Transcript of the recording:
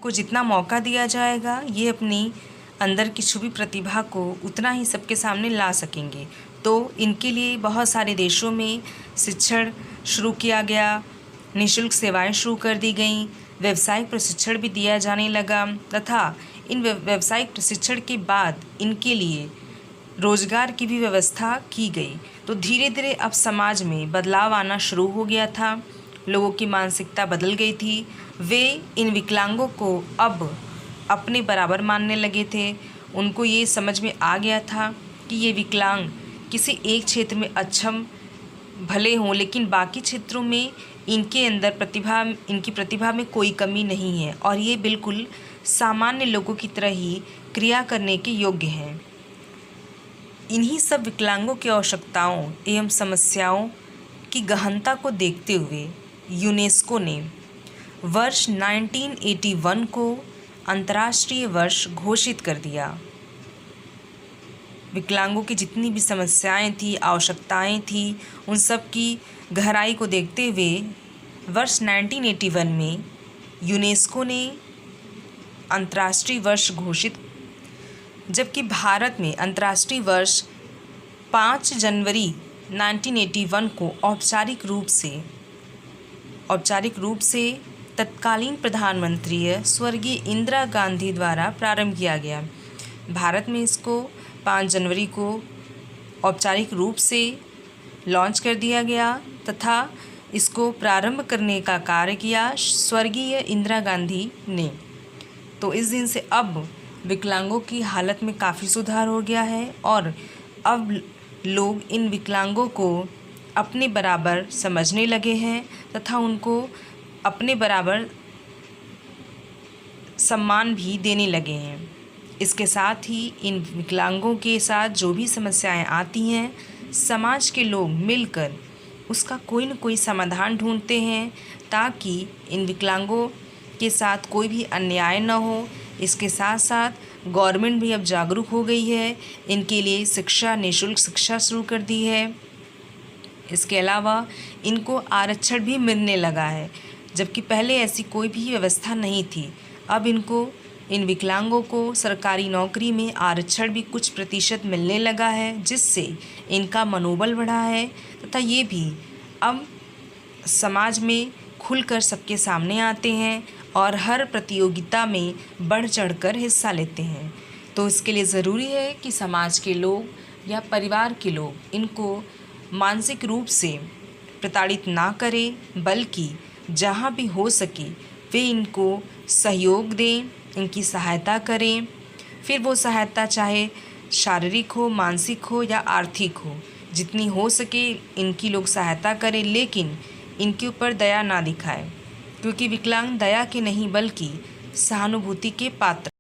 को जितना मौका दिया जाएगा ये अपनी अंदर की छुपी प्रतिभा को उतना ही सबके सामने ला सकेंगे। तो इनके लिए बहुत सारे देशों में शिक्षण शुरू किया गया, निःशुल्क सेवाएं शुरू कर दी गईं, व्यावसायिक प्रशिक्षण भी दिया जाने लगा तथा इन व्यावसायिक प्रशिक्षण के बाद इनके लिए रोजगार की भी व्यवस्था की गई। तो धीरे धीरे अब समाज में बदलाव आना शुरू हो गया था, लोगों की मानसिकता बदल गई थी। वे इन विकलांगों को अब अपने बराबर मानने लगे थे। उनको ये समझ में आ गया था कि ये विकलांग किसी एक क्षेत्र में अक्षम भले हों, लेकिन बाकी क्षेत्रों में इनकी प्रतिभा में कोई कमी नहीं है और ये बिल्कुल सामान्य लोगों की तरह ही क्रिया करने के योग्य हैं। इन्हीं सब विकलांगों की आवश्यकताओं एवं समस्याओं की गहनता को देखते हुए यूनेस्को ने वर्ष 1981 को अंतर्राष्ट्रीय वर्ष घोषित कर दिया। विकलांगों की जितनी भी समस्याएं थी, आवश्यकताएं थी, उन सब की गहराई को देखते हुए वर्ष 1981 में यूनेस्को ने अंतर्राष्ट्रीय वर्ष घोषित, जबकि भारत में अंतर्राष्ट्रीय वर्ष 5 जनवरी 1981 को औपचारिक रूप से तत्कालीन प्रधानमंत्री स्वर्गीय इंदिरा गांधी द्वारा प्रारंभ किया गया। भारत में इसको 5 जनवरी को औपचारिक रूप से लॉन्च कर दिया गया तथा इसको प्रारंभ करने का कार्य किया स्वर्गीय इंदिरा गांधी ने। तो इस दिन से अब विकलांगों की हालत में काफ़ी सुधार हो गया है और अब लोग इन विकलांगों को अपने बराबर समझने लगे हैं तथा उनको अपने बराबर सम्मान भी देने लगे हैं। इसके साथ ही इन विकलांगों के साथ जो भी समस्याएं आती हैं, समाज के लोग मिलकर उसका कोई न कोई समाधान ढूंढते हैं ताकि इन विकलांगों के साथ कोई भी अन्याय न हो। इसके साथ साथ गवर्नमेंट भी अब जागरूक हो गई है, इनके लिए निःशुल्क शिक्षा शुरू कर दी है। इसके अलावा इनको आरक्षण भी मिलने लगा है, जबकि पहले ऐसी कोई भी व्यवस्था नहीं थी। अब इन विकलांगों को सरकारी नौकरी में आरक्षण भी कुछ प्रतिशत मिलने लगा है, जिससे इनका मनोबल बढ़ा है तथा ये भी अब समाज में खुलकर सबके सामने आते हैं और हर प्रतियोगिता में बढ़ चढ़कर हिस्सा लेते हैं। तो इसके लिए ज़रूरी है कि समाज के लोग या परिवार के लोग इनको मानसिक रूप से प्रताड़ित ना करें, बल्कि जहाँ भी हो सके वे इनको सहयोग दें, इनकी सहायता करें। फिर वो सहायता चाहे शारीरिक हो, मानसिक हो या आर्थिक हो, जितनी हो सके इनकी लोग सहायता करें, लेकिन इनके ऊपर दया ना दिखाएं, क्योंकि विकलांग दया के नहीं बल्कि सहानुभूति के पात्र